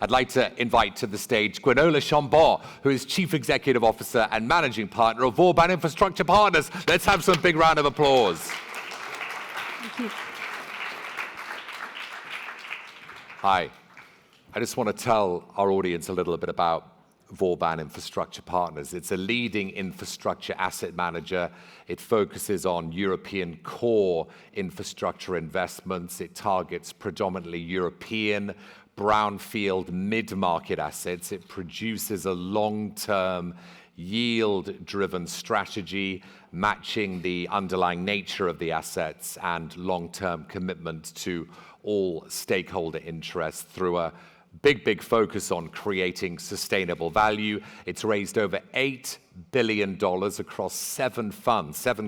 I'd like to invite to the stage Gwenola Chambon, who is Chief Executive Officer and Managing Partner of Vauban Infrastructure Partners. Let's have some big round of applause. Thank you. Hi. I just want to tell our audience a little bit about Vauban Infrastructure Partners. It's a leading infrastructure asset manager. It focuses on European core infrastructure investments. It targets predominantly European brownfield mid-market assets. It produces a long-term yield-driven strategy, matching the underlying nature of the assets and long-term commitment to all stakeholder interests through a big focus on creating sustainable value. It's raised over $8 billion across 7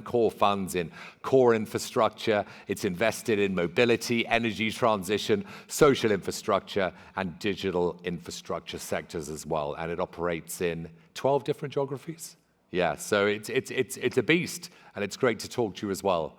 core funds in core infrastructure. It's invested in mobility, energy transition, social infrastructure, and digital infrastructure sectors as well. And it operates in 12 different geographies. Yeah, so it's a beast, and it's great to talk to you as well.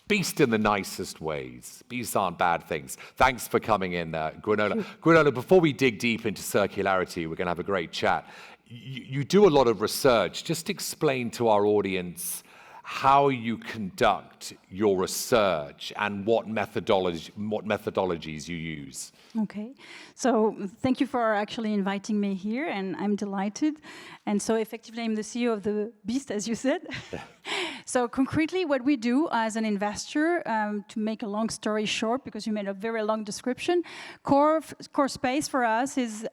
Beast in the nicest ways. Beasts aren't bad things. Thanks for coming in, Gwenola. Gwenola, before we dig deep into circularity, we're going to have a great chat. You do a lot of research. Just explain to our audience how you conduct your research and what methodologies you use. Okay, so thank you for actually inviting me here, and I'm delighted. And so effectively, I'm the CEO of the Beast, as you said. So concretely, what we do as an investor, to make a long story short, because you made a very long description, core space for us is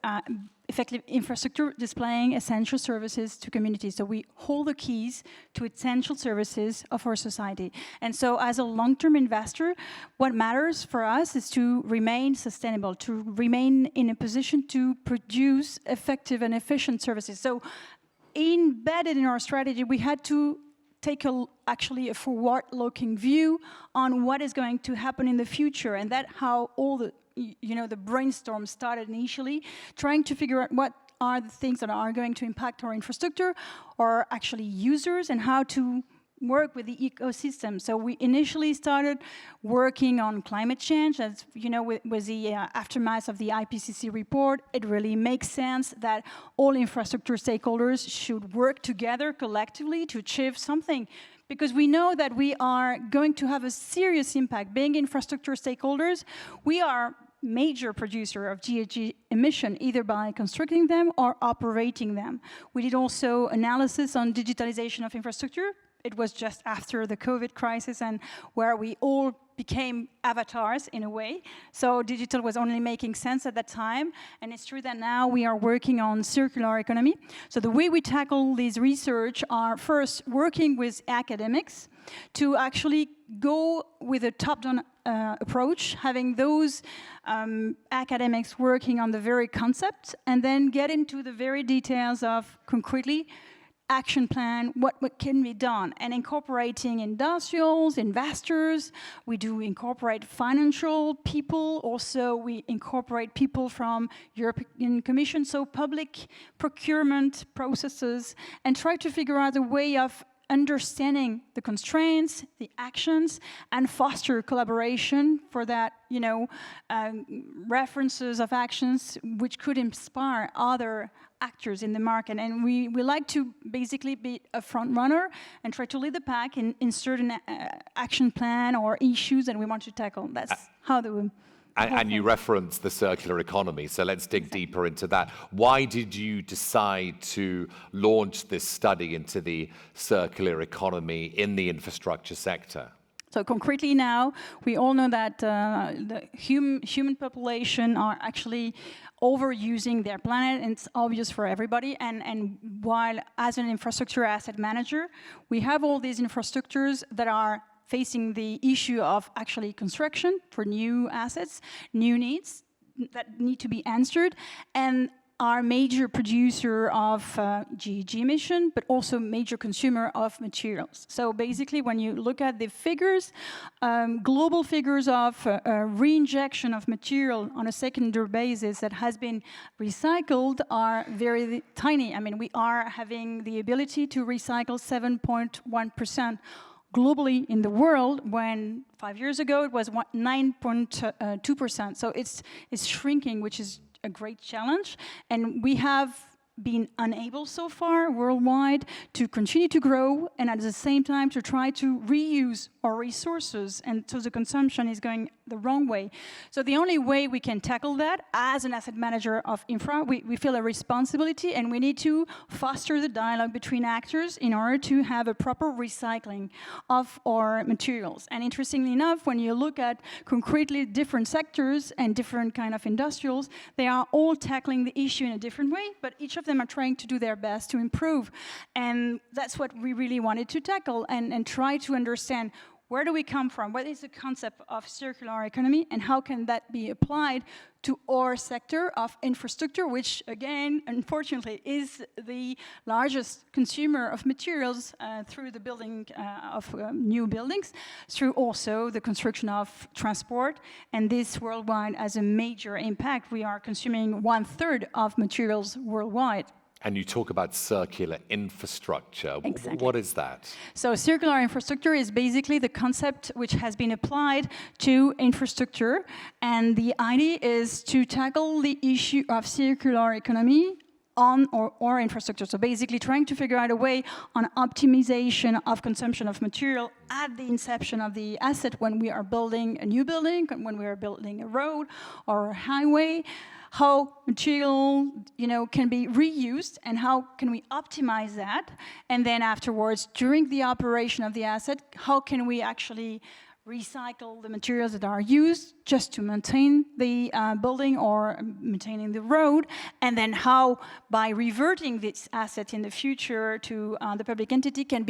effective infrastructure displaying essential services to communities. So we hold the keys to essential services of our society. And so as a long-term investor, what matters for us is to remain sustainable, to remain in a position to produce effective and efficient services. So embedded in our strategy, we had to take actually a forward-looking view on what is going to happen in the future, and that's how all the the brainstorm started initially, trying to figure out what are the things that are going to impact our infrastructure, or actually users, and how to work with the ecosystem. So we initially started working on climate change, as with the aftermath of the IPCC report. It really makes sense that all infrastructure stakeholders should work together collectively to achieve something, because we know that we are going to have a serious impact. Being infrastructure stakeholders, we are major producer of GHG emission, either by constructing them or operating them. We did also analysis on digitalization of infrastructure. It was just after the COVID crisis, and where we all became avatars in a way. So digital was only making sense at that time. And it's true that now we are working on circular economy. So the way we tackle this research are first working with academics to actually go with a top-down approach, having those academics working on the very concept, and then get into the very details of concretely action plan, what can be done, and incorporating industrials, investors. We do incorporate financial people. Also, we incorporate people from European Commission, so public procurement processes, and try to figure out a way of understanding the constraints, the actions, and foster collaboration for that, references of actions which could inspire other actors in the market. And we like to basically be a front runner and try to lead the pack in certain action plan or issues that we want to tackle. That's how the And you referenced the circular economy, so let's dig deeper into that. Why did you decide to launch this study into the circular economy in the infrastructure sector? So concretely now, we all know that the human population are actually overusing their planet, and it's obvious for everybody. And while as an infrastructure asset manager, we have all these infrastructures that are facing the issue of actually construction for new assets, new needs that need to be answered, and are major producer of GHG emission, but also major consumer of materials. So basically, when you look at the figures, global figures of reinjection of material on a secondary basis that has been recycled are very tiny. I mean, we are having the ability to recycle 7.1% globally in the world, when 5 years ago it was 9.2%. So it's shrinking, which is a great challenge, and we have been unable so far worldwide to continue to grow and at the same time to try to reuse our resources, and so the consumption is going the wrong way. So the only way we can tackle that as an asset manager of infra, we feel a responsibility, and we need to foster the dialogue between actors in order to have a proper recycling of our materials. And interestingly enough, when you look at concretely different sectors and different kind of industrials, they are all tackling the issue in a different way, but each of them are trying to do their best to improve. And that's what we really wanted to tackle and try to understand, where do we come from? What is the concept of circular economy, and how can that be applied to our sector of infrastructure, which again, unfortunately, is the largest consumer of materials through the building of new buildings, through also the construction of transport, and this worldwide has a major impact. We are consuming 1/3 of materials worldwide. And you talk about circular infrastructure. Exactly. What is that? So circular infrastructure is basically the concept which has been applied to infrastructure. And the idea is to tackle the issue of circular economy on our infrastructure. So basically trying to figure out a way on optimization of consumption of material at the inception of the asset, when we are building a new building, when we are building a road or a highway, how material, can be reused, and how can we optimize that? And then afterwards, during the operation of the asset, how can we actually recycle the materials that are used just to maintain the building or maintaining the road, and then how, by reverting this asset in the future to the public entity, can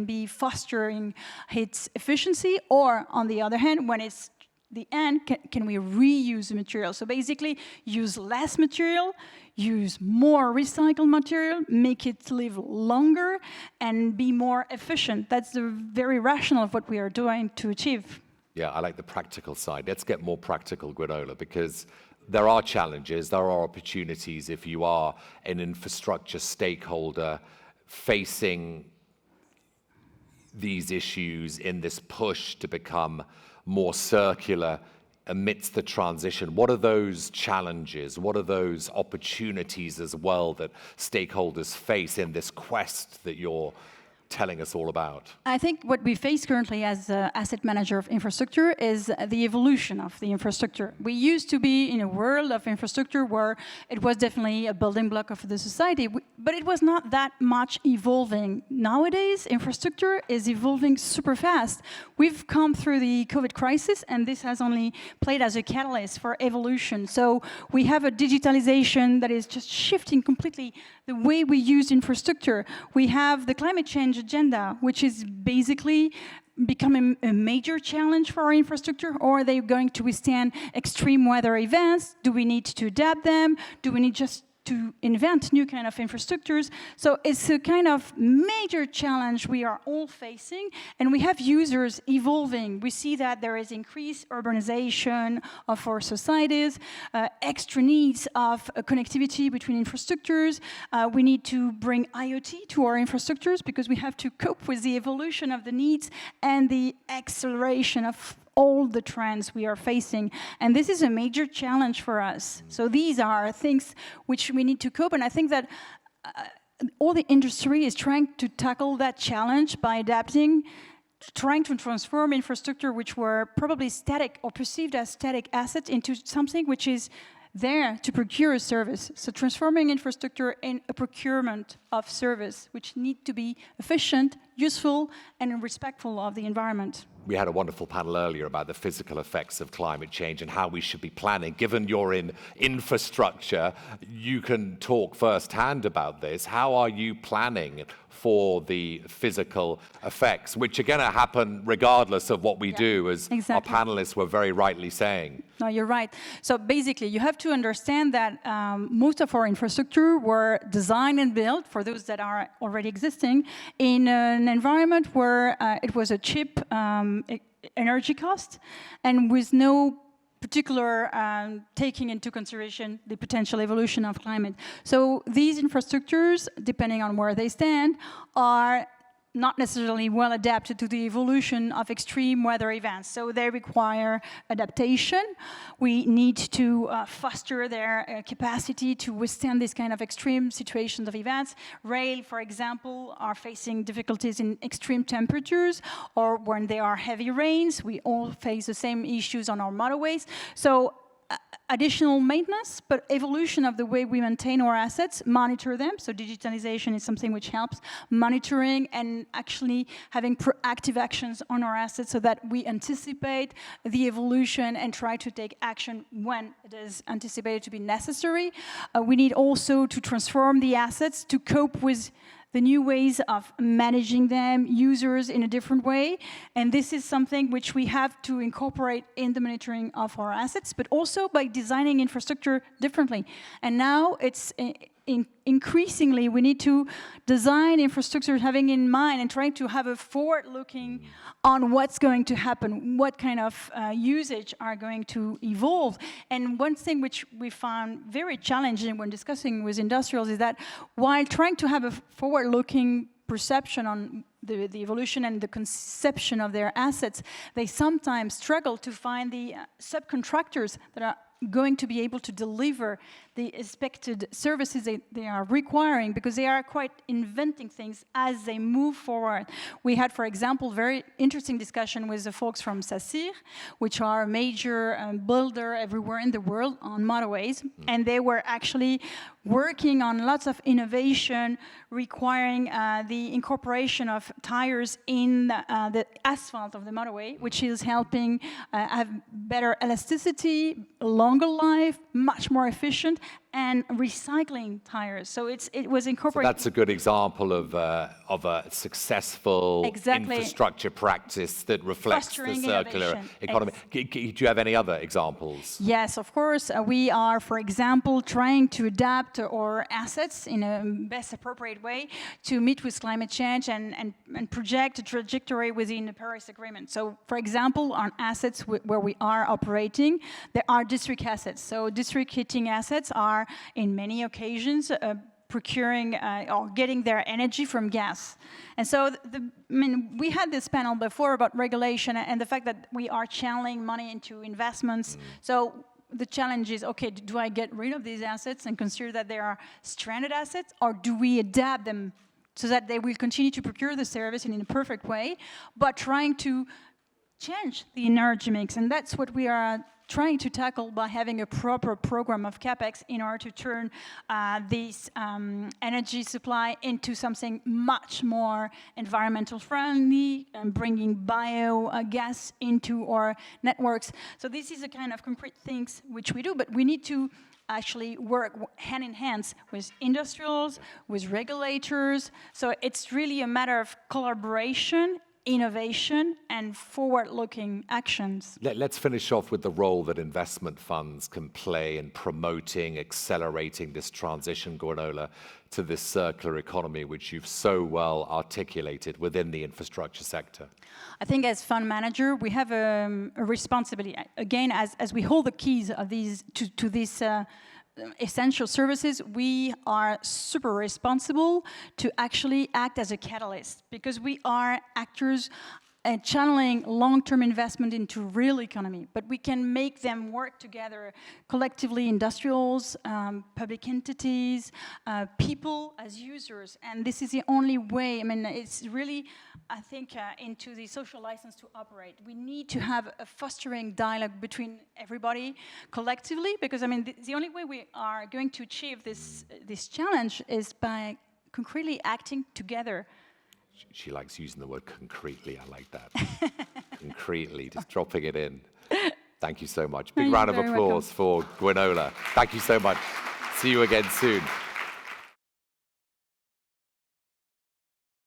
be fostering its efficiency, or on the other hand, when it's the end, can we reuse the material? So basically, use less material, use more recycled material, make it live longer, and be more efficient. That's the very rationale of what we are doing to achieve. Yeah, I like the practical side. Let's get more practical, Gwenola, because there are challenges, there are opportunities if you are an infrastructure stakeholder facing these issues in this push to become more circular amidst the transition. What are those challenges? What are those opportunities as well that stakeholders face in this quest that you're telling us all about? I think what we face currently as an asset manager of infrastructure is the evolution of the infrastructure. We used to be in a world of infrastructure where it was definitely a building block of the society, but it was not that much evolving. Nowadays, infrastructure is evolving super fast. We've come through the COVID crisis, and this has only played as a catalyst for evolution. So we have a digitalization that is just shifting completely the way we use infrastructure. We have the climate change agenda, which is basically becoming a major challenge for our infrastructure. Or are they going to withstand extreme weather events? Do we need to adapt them? Do we need just to invent new kind of infrastructures? So it's a kind of major challenge we are all facing, and we have users evolving. We see that there is increased urbanization of our societies, extra needs of connectivity between infrastructures. We need to bring IoT to our infrastructures because we have to cope with the evolution of the needs and the acceleration of all the trends we are facing. And this is a major challenge for us. So these are things which we need to cope, and I think that all the industry is trying to tackle that challenge by adapting, trying to transform infrastructure which were probably static or perceived as static assets into something which is there to procure a service. So transforming infrastructure in a procurement of service, which need to be efficient, useful, and respectful of the environment. We had a wonderful panel earlier about the physical effects of climate change and how we should be planning. Given you're in infrastructure, you can talk firsthand about this. How are you planning for the physical effects, which are going to happen regardless of what we do, as our panelists were very rightly saying? No, you're right. So basically, you have to understand that most of our infrastructure were designed and built, for those that are already existing, in an environment where it was a cheap energy cost, and with no particular taking into consideration the potential evolution of climate. So these infrastructures, depending on where they stand, are not necessarily well adapted to the evolution of extreme weather events. So they require adaptation. We need to foster their capacity to withstand this kind of extreme situations of events. Rail, for example, are facing difficulties in extreme temperatures, or when there are heavy rains. We all face the same issues on our motorways. So additional maintenance, but evolution of the way we maintain our assets, monitor them. So digitalization is something which helps monitoring and actually having proactive actions on our assets so that we anticipate the evolution and try to take action when it is anticipated to be necessary. We need also to transform the assets to cope with the new ways of managing them, users in a different way. And this is something which we have to incorporate in the monitoring of our assets, but also by designing infrastructure differently. And now it's increasingly we need to design infrastructure having in mind and trying to have a forward-looking on what's going to happen, what kind of usage are going to evolve. And one thing which we found very challenging when discussing with industrials is that while trying to have a forward-looking perception on the evolution and the conception of their assets, they sometimes struggle to find the subcontractors that are going to be able to deliver the expected services they are requiring, because they are quite inventing things as they move forward. We had, for example, very interesting discussion with the folks from Sacyr, which are a major builder everywhere in the world on motorways, and they were actually working on lots of innovation requiring the incorporation of tires in the asphalt of the motorway, which is helping have better elasticity, longer life, much more efficient, and recycling tires. So it was incorporated. So that's a good example of a successful infrastructure practice that reflects Fostering the circular economy. Do you have any other examples? Yes, of course. We are, for example, trying to adapt our assets in a best appropriate way to meet with climate change and project a trajectory within the Paris Agreement. So, for example, on assets where we are operating, there are district assets. So district heating assets are in many occasions procuring or getting their energy from gas. And so, we had this panel before about regulation and the fact that we are channeling money into investments. So the challenge is, okay, do I get rid of these assets and consider that they are stranded assets, or do we adapt them so that they will continue to procure the service in a perfect way, but trying to change the energy mix? And that's what we are trying to tackle by having a proper program of CapEx in order to turn this energy supply into something much more environmental friendly and bringing biogas into our networks. So this is the kind of concrete things which we do, but we need to actually work hand in hand with industrials, with regulators. So it's really a matter of collaboration, innovation, and forward-looking actions. Let's finish off with the role that investment funds can play in promoting, accelerating this transition, Gwenola, to this circular economy, which you've so well articulated within the infrastructure sector. I think as fund manager, we have a responsibility. Again, as we hold the keys of these to these essential services, we are super responsible to actually act as a catalyst, because we are actors channeling long-term investment into real economy, but we can make them work together collectively, industrials, public entities, people as users, and this is the only way. It's really, I think, into the social license to operate. We need to have a fostering dialogue between everybody collectively, because the only way we are going to achieve this challenge is by concretely acting together. She likes using the word concretely. I like that. Concretely, just dropping it in. Thank you so much. Big round of applause for Gwenola. Thank you so much. See you again soon.